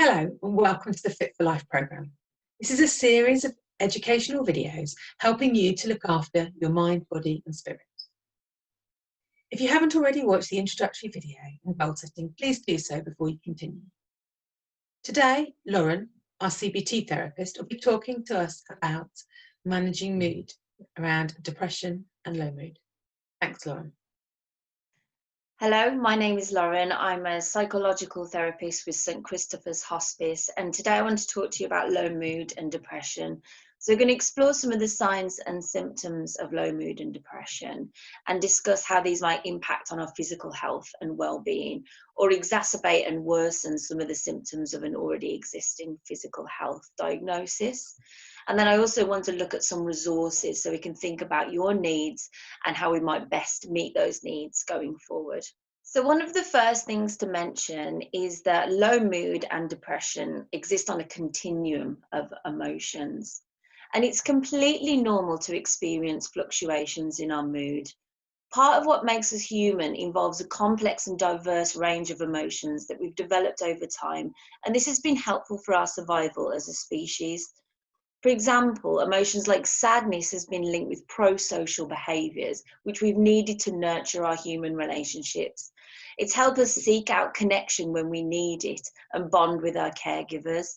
Hello and welcome to the Fit for Life programme. This is a series of educational videos helping you to look after your mind, body and spirit. If you haven't already watched the introductory video on goal setting, please do so before you continue. Today, Lauren, our CBT therapist, will be talking to us about managing mood around depression and low mood. Thanks, Lauren. Hello, my name is Lauren. I'm a psychological therapist with St Christopher's Hospice, and today I want to talk to you about low mood and depression. So we're going to explore some of the signs and symptoms of low mood and depression and discuss how these might impact on our physical health and well-being, or exacerbate and worsen some of the symptoms of an already existing physical health diagnosis. And then I also want to look at some resources so we can think about your needs and how we might best meet those needs going forward. So one of the first things to mention is that low mood and depression exist on a continuum of emotions. And it's completely normal to experience fluctuations in our mood. Part of what makes us human involves a complex and diverse range of emotions that we've developed over time. And this has been helpful for our survival as a species. For example, emotions like sadness has been linked with pro-social behaviours, which we've needed to nurture our human relationships. It's helped us seek out connection when we need it and bond with our caregivers.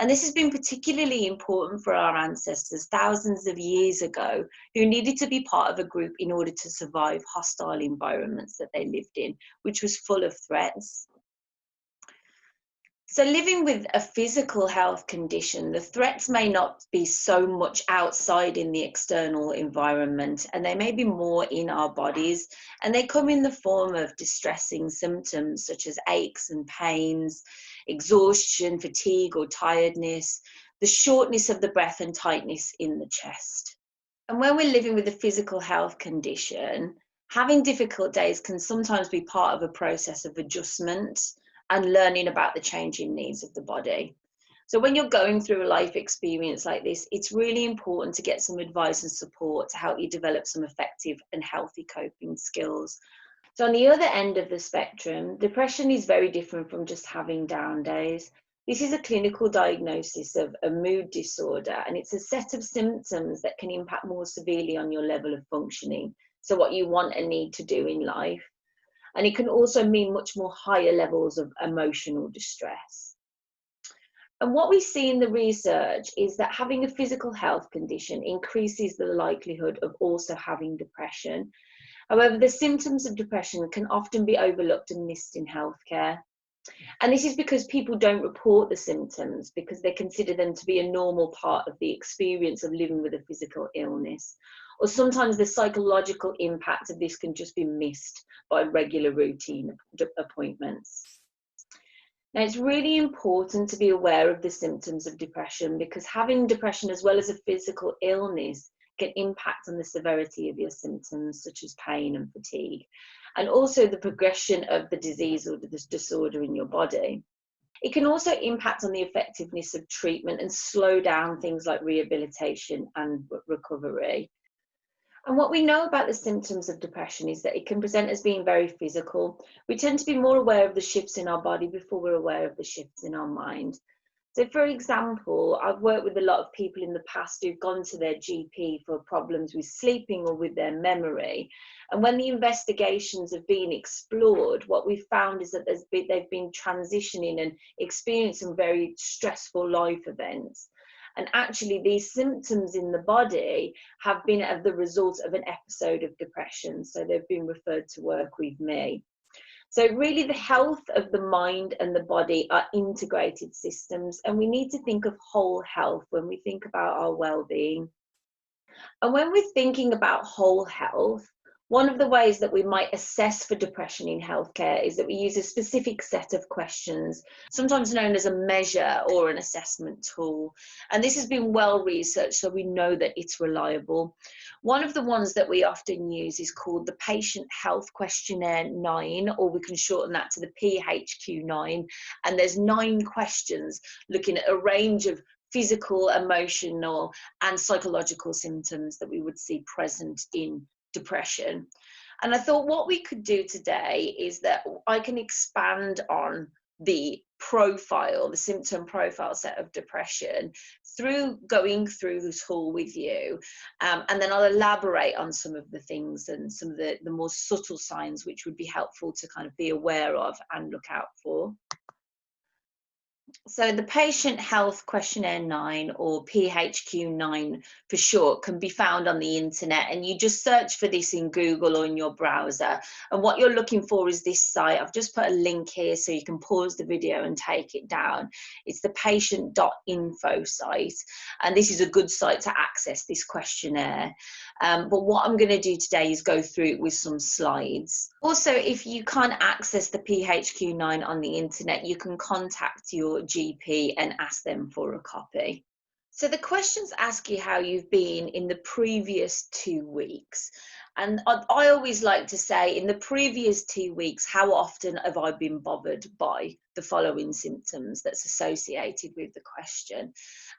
And this has been particularly important for our ancestors thousands of years ago, who needed to be part of a group in order to survive hostile environments that they lived in, which was full of threats. So living with a physical health condition, the threats may not be so much outside in the external environment, and they may be more in our bodies, and they come in the form of distressing symptoms such as aches and pains, exhaustion, fatigue or tiredness, the shortness of the breath and tightness in the chest. And when we're living with a physical health condition, having difficult days can sometimes be part of a process of adjustment and learning about the changing needs of the body. So when you're going through a life experience like this, it's really important to get some advice and support to help you develop some effective and healthy coping skills. So on the other end of the spectrum, depression is very different from just having down days. This is a clinical diagnosis of a mood disorder, and it's a set of symptoms that can impact more severely on your level of functioning, so what you want and need to do in life. And it can also mean much more higher levels of emotional distress. And what we see in the research is that having a physical health condition increases the likelihood of also having depression. However, the symptoms of depression can often be overlooked and missed in healthcare. And this is because people don't report the symptoms because they consider them to be a normal part of the experience of living with a physical illness. Or sometimes the psychological impact of this can just be missed by regular routine appointments. Now, it's really important to be aware of the symptoms of depression because having depression as well as a physical illness can impact on the severity of your symptoms such as pain and fatigue, and also the progression of the disease or the disorder in your body. It can also impact on the effectiveness of treatment and slow down things like rehabilitation and recovery. And what we know about the symptoms of depression is that it can present as being very physical. We tend to be more aware of the shifts in our body before we're aware of the shifts in our mind. So for example, I've worked with a lot of people in the past who've gone to their GP for problems with sleeping or with their memory. And when the investigations have been explored, what we've found is that they've been transitioning and experiencing very stressful life events. And actually these symptoms in the body have been the result of an episode of depression. So they've been referred to work with me. So really the health of the mind and the body are integrated systems, and we need to think of whole health when we think about our well-being. And when we're thinking about whole health, one of the ways that we might assess for depression in healthcare is that we use a specific set of questions, sometimes known as a measure or an assessment tool. And this has been well researched, so we know that it's reliable. One of the ones that we often use is called the Patient Health Questionnaire 9, or we can shorten that to the PHQ-9. And there's 9 questions looking at a range of physical, emotional, and psychological symptoms that we would see present in depression. And I thought what we could do today is that I can expand on the profile, the symptom profile set of depression through going through the tool with you. And then I'll elaborate on some of the things and some of the more subtle signs which would be helpful to kind of be aware of and look out for. So the Patient Health Questionnaire 9, or PHQ-9 for short, can be found on the internet, and you just search for this in Google or in your browser. And what you're looking for is this site. I've just put a link here so you can pause the video and take it down. It's the patient.info site, and this is a good site to access this questionnaire. But what I'm going to do today is go through it with some slides. Also, if you can't access the PHQ-9 on the internet, you can contact your GP and ask them for a copy. So the questions ask you how you've been in the previous 2 weeks. And I always like to say, in the previous 2 weeks, how often have I been bothered by the following symptoms that's associated with the question?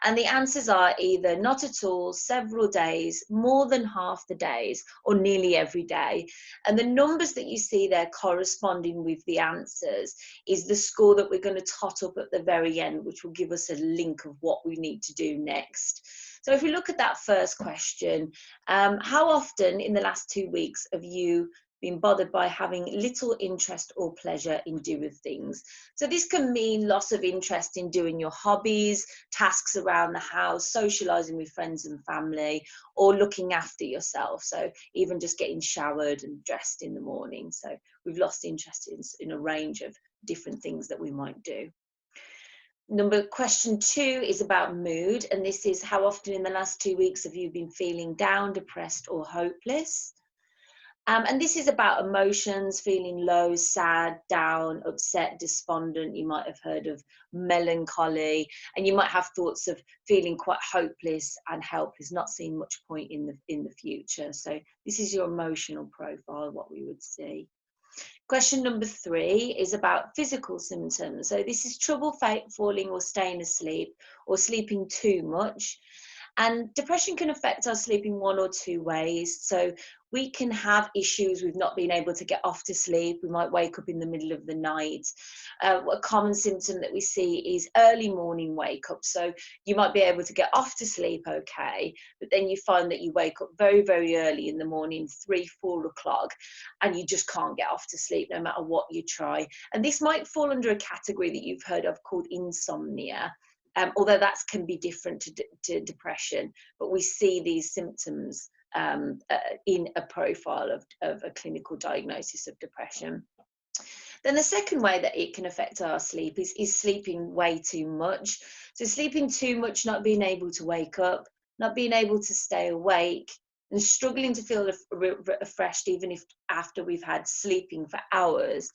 And the answers are either not at all, several days, more than half the days, or nearly every day. And the numbers that you see there corresponding with the answers is the score that we're going to tot up at the very end, which will give us a link of what we need to do next. So if we look at that first question, how often in the last 2 weeks have you been bothered by having little interest or pleasure in doing things? So this can mean loss of interest in doing your hobbies, tasks around the house, socializing with friends and family, or looking after yourself. So even just getting showered and dressed in the morning. So we've lost interest in a range of different things that we might do. Question 2 is about mood, and this is how often in the last 2 weeks have you been feeling down, depressed, or hopeless? And this is about emotions, feeling low, sad, down, upset, despondent. You might have heard of melancholy, and you might have thoughts of feeling quite hopeless and helpless, not seeing much point in the future. So this is your emotional profile, what we would see. Question number 3 is about physical symptoms. So this is trouble falling or staying asleep, or sleeping too much. And depression can affect our sleep in 1 or 2 ways. So we can have issues with not being able to get off to sleep. We might wake up in the middle of the night. A common symptom that we see is early morning wake up. So you might be able to get off to sleep okay, but then you find that you wake up very, very early in the morning, 3, 4 o'clock, and you just can't get off to sleep no matter what you try. And this might fall under a category that you've heard of called insomnia. Although that can be different to depression, but we see these symptoms in a profile of a clinical diagnosis of depression. Then the second way that it can affect our sleep is sleeping way too much. So sleeping too much, not being able to wake up, not being able to stay awake, and struggling to feel refreshed even if after we've had sleeping for hours.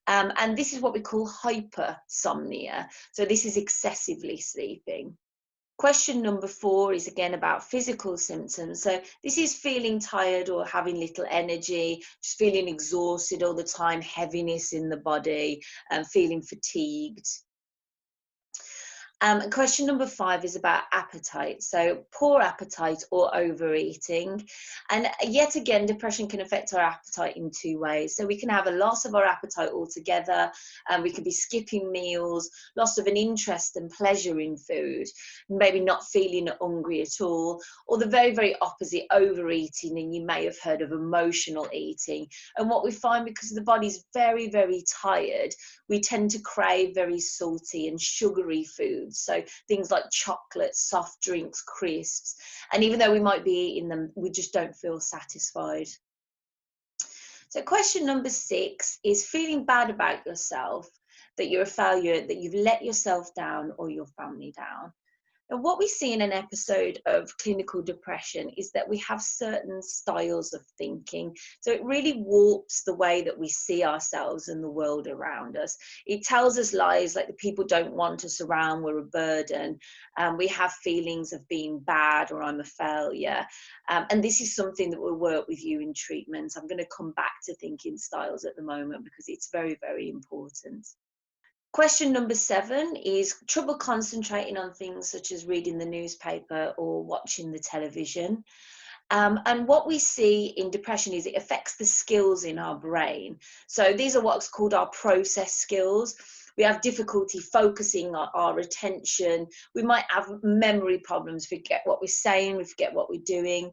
And this is what we call hypersomnia. So this is excessively sleeping. Question number 4 is again about physical symptoms. So this is feeling tired or having little energy, just feeling exhausted all the time, heaviness in the body, and feeling fatigued. Question number 5 is about appetite. So poor appetite or overeating. And yet again, depression can affect our appetite in 2 ways. So we can have a loss of our appetite altogether, and we could be skipping meals, loss of an interest and pleasure in food, maybe not feeling hungry at all, or the very, very opposite, overeating, and you may have heard of emotional eating. And what we find, because the body's very, very tired, we tend to crave very salty and sugary foods. So things like chocolate, soft drinks, crisps. And even though we might be eating them, we just don't feel satisfied. So question number 6 is feeling bad about yourself, that you're a failure, that you've let yourself down or your family down. And what we see in an episode of clinical depression is that we have certain styles of thinking. So it really warps the way that we see ourselves and the world around us. It tells us lies like the people don't want us around, we're a burden. We have feelings of being bad or I'm a failure. And this is something that will work with you in treatment. I'm going to come back to thinking styles at the moment because it's very, very important. Question number 7 is trouble concentrating on things such as reading the newspaper or watching the television. And what we see in depression is it affects the skills in our brain. So these are what's called our process skills, We have difficulty focusing our attention. We might have memory problems, forget what we're saying, we forget what we're doing.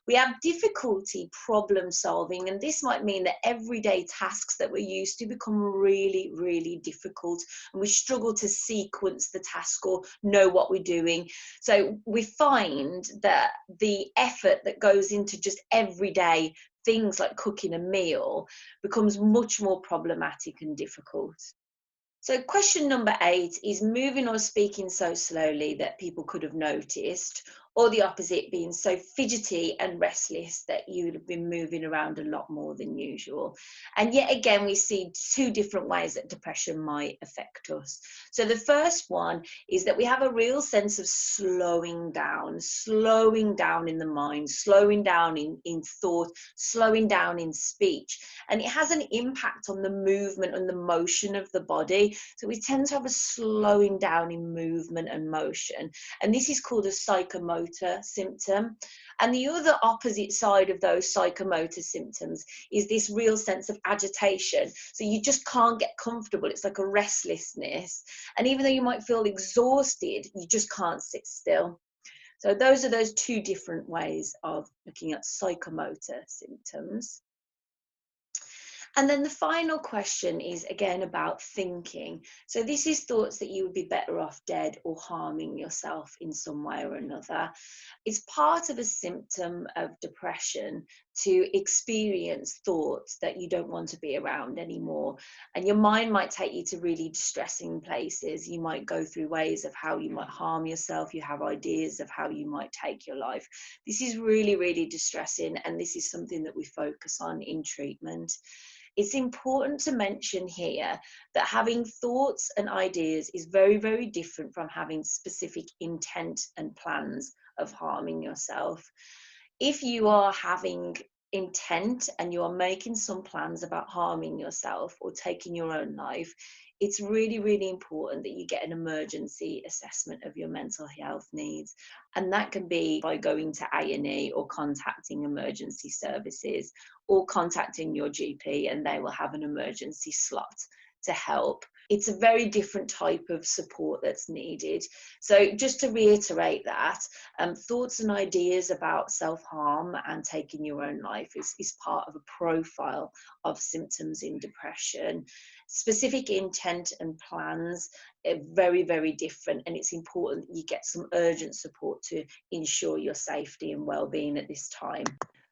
We have difficulty problem solving, and this might mean that everyday tasks that we're used to become really, really difficult, and we struggle to sequence the task or know what we're doing. So we find that the effort that goes into just everyday things like cooking a meal becomes much more problematic and difficult. So question number 8 is moving or speaking so slowly that people could have noticed, or the opposite, being so fidgety and restless that you would have been moving around a lot more than usual. And yet again, we see 2 different ways that depression might affect us. So the first one is that we have a real sense of slowing down in the mind, slowing down in thought, slowing down in speech. And it has an impact on the movement and the motion of the body. So we tend to have a slowing down in movement and motion. And this is called a psychomotor symptom. And the other opposite side of those psychomotor symptoms is this real sense of agitation. So you just can't get comfortable. It's like a restlessness. And even though you might feel exhausted, you just can't sit still. So those are those 2 different ways of looking at psychomotor symptoms. And then the final question is again about thinking. So this is thoughts that you would be better off dead or harming yourself in some way or another. It's part of a symptom of depression to experience thoughts that you don't want to be around anymore. And your mind might take you to really distressing places. You might go through ways of how you might harm yourself. You have ideas of how you might take your life. This is really, really distressing. And this is something that we focus on in treatment. It's important to mention here that having thoughts and ideas is very, very different from having specific intent and plans of harming yourself. If you are having intent and you are making some plans about harming yourself or taking your own life, it's really, really important that you get an emergency assessment of your mental health needs. And that can be by going to A&E or contacting emergency services or contacting your GP, and they will have an emergency slot to help. It's a very different type of support that's needed. So just to reiterate that, thoughts and ideas about self-harm and taking your own life is part of a profile of symptoms in depression. Specific intent and plans are very, very different, and it's important that you get some urgent support to ensure your safety and well-being at this time.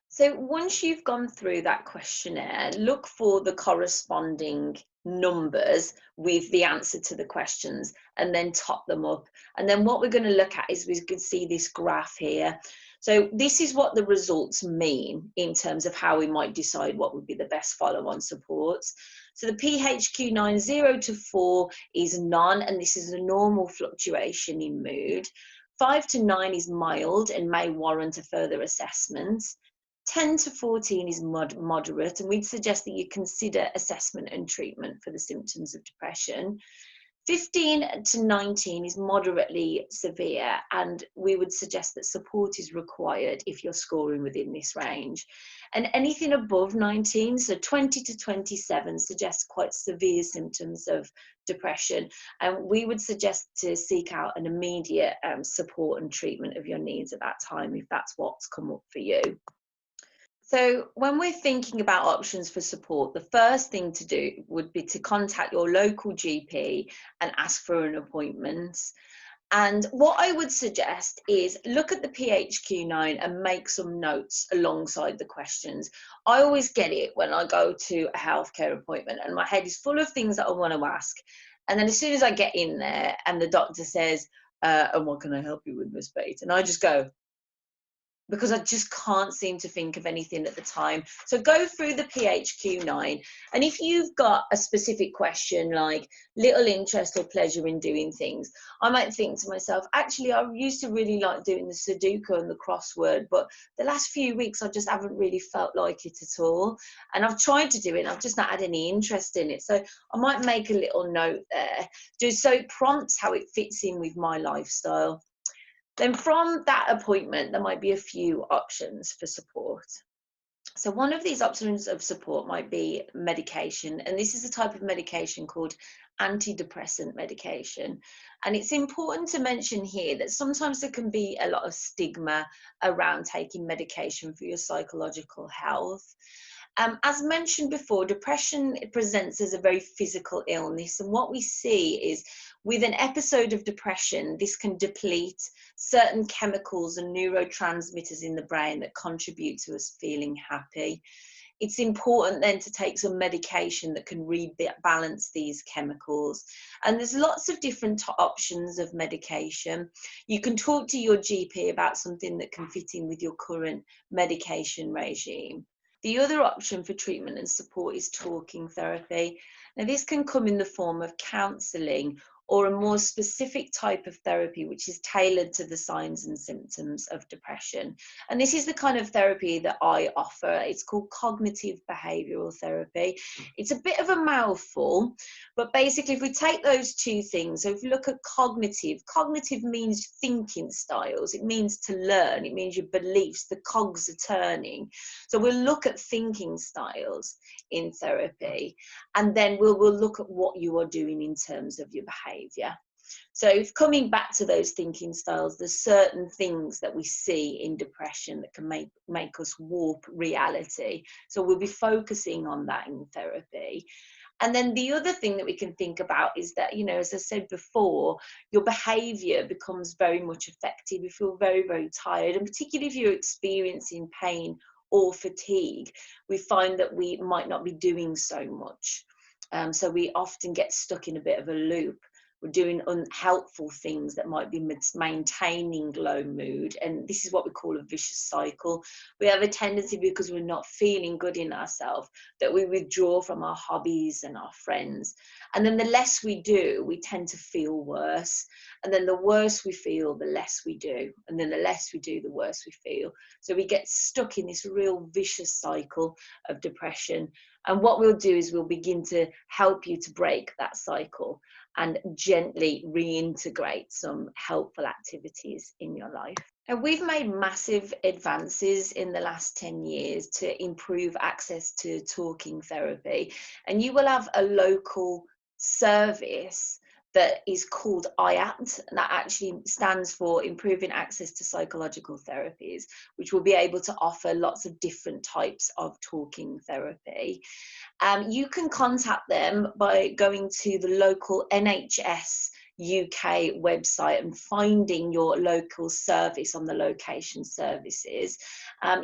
So once you've gone through that questionnaire, look for the corresponding numbers with the answer to the questions and then top them up. And then what we're going to look at is we can see this graph here. So this is what the results mean in terms of how we might decide what would be the best follow-on supports. So the PHQ-9 0 to 4 is none, and this is a normal fluctuation in mood. 5 to 9 is mild and may warrant a further assessment. 10 to 14 is moderate, and we'd suggest that you consider assessment and treatment for the symptoms of depression. 15 to 19 is moderately severe, and we would suggest that support is required if you're scoring within this range. And anything above 19, so 20 to 27, suggests quite severe symptoms of depression, and we would suggest to seek out an immediate support and treatment of your needs at that time if that's what's come up for you. So when we're thinking about options for support, the first thing to do would be to contact your local GP and ask for an appointment. And what I would suggest is look at the PHQ-9 and make some notes alongside the questions. I always get it when I go to a healthcare appointment and my head is full of things that I want to ask. And then as soon as I get in there and the doctor says, and what can I help you with, Miss Bates? And I just go, because I just can't seem to think of anything at the time. So go through the PHQ-9, and if you've got a specific question like little interest or pleasure in doing things, I might think to myself, actually, I used to really like doing the Sudoku and the crossword, but the last few weeks I just haven't really felt like it at all. And I've tried to do it, and I've just not had any interest in it. So I might make a little note there, just so it prompts how it fits in with my lifestyle. Then from that appointment, there might be a few options for support. So one of these options of support might be medication, and this is a type of medication called antidepressant medication. And it's important to mention here that sometimes there can be a lot of stigma around taking medication for your psychological health. As mentioned before, depression presents as a very physical illness, and what we see is with an episode of depression, this can deplete certain chemicals and neurotransmitters in the brain that contribute to us feeling happy. It's important then to take some medication that can rebalance these chemicals. And there's lots of different options of medication. You can talk to your GP about something that can fit in with your current medication regime. The other option for treatment and support is talking therapy. Now, this can come in the form of counselling or a more specific type of therapy which is tailored to the signs and symptoms of depression. And this is the kind of therapy that I offer. It's called cognitive behavioural therapy. It's a bit of a mouthful, but basically if we take those two things, so if you look at cognitive means thinking styles, it means to learn, it means your beliefs, the cogs are turning. So we'll look at thinking styles in therapy, and then we'll look at what you are doing in terms of your behaviour. So if coming back to those thinking styles, there's certain things that we see in depression that can make us warp reality. So we'll be focusing on that in therapy. And then the other thing that we can think about is that, you know, as I said before, your behaviour becomes very much affected. We feel very, very tired, and particularly if you're experiencing pain or fatigue, we find that we might not be doing so much. So we often get stuck in a bit of a loop. We're doing unhelpful things that might be maintaining low mood. And this is what we call a vicious cycle. We have a tendency, because we're not feeling good in ourselves, that we withdraw from our hobbies and our friends. And then the less we do, we tend to feel worse. And then the worse we feel, the less we do. And then the less we do, the worse we feel. So we get stuck in this real vicious cycle of depression. And what we'll do is we'll begin to help you to break that cycle and gently reintegrate some helpful activities in your life. And we've made massive advances in the last 10 years to improve access to talking therapy. And you will have a local service that is called IAPT, and that actually stands for Improving Access to Psychological Therapies, which will be able to offer lots of different types of talking therapy. You can contact them by going to the local NHS UK website and finding your local service on the location services.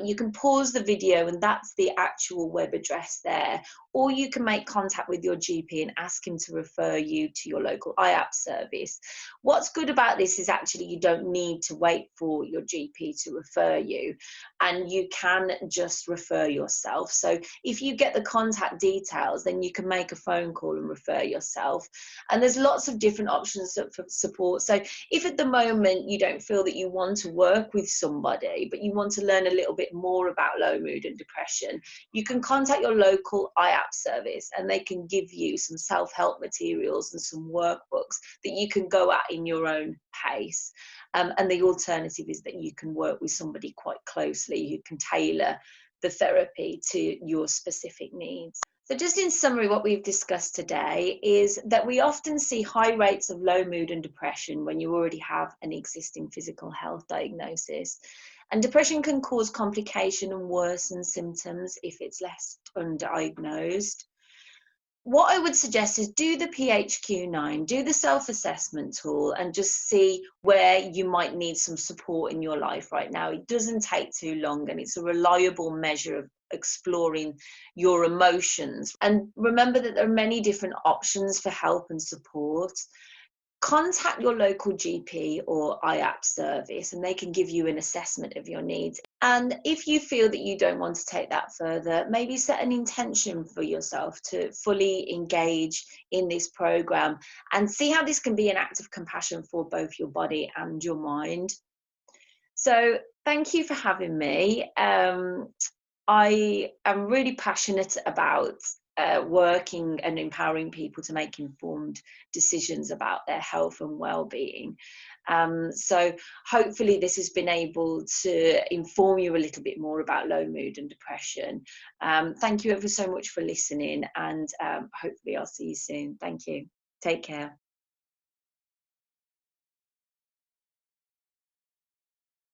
You can pause the video, and that's the actual web address there, or you can make contact with your GP and ask him to refer you to your local IAP service. What's good about this is actually you don't need to wait for your GP to refer you, and you can just refer yourself. So if you get the contact details, then you can make a phone call and refer yourself. And there's lots of different options for support. So if at the moment you don't feel that you want to work with somebody, but you want to learn a little bit more about low mood and depression, you can contact your local IAP service, and they can give you some self-help materials and some workbooks that you can go at in your own pace. And the alternative is that you can work with somebody quite closely who can tailor the therapy to your specific needs. So just in summary, what we've discussed today is that we often see high rates of low mood and depression when you already have an existing physical health diagnosis. And depression can cause complication and worsen symptoms if it's left undiagnosed. What I would suggest is do the PHQ-9, do the self-assessment tool, and just see where you might need some support in your life right now. It doesn't take too long, and it's a reliable measure of exploring your emotions. And remember that there are many different options for help and support. Contact your local GP or IAP service, and they can give you an assessment of your needs. And if you feel that you don't want to take that further, maybe set an intention for yourself to fully engage in this program and see how this can be an act of compassion for both your body and your mind. So thank you for having me. I am really passionate about working and empowering people to make informed decisions about their health and well-being. So hopefully this has been able to inform you a little bit more about low mood and depression. Thank you ever so much for listening, and hopefully I'll see you soon. Thank you. Take care.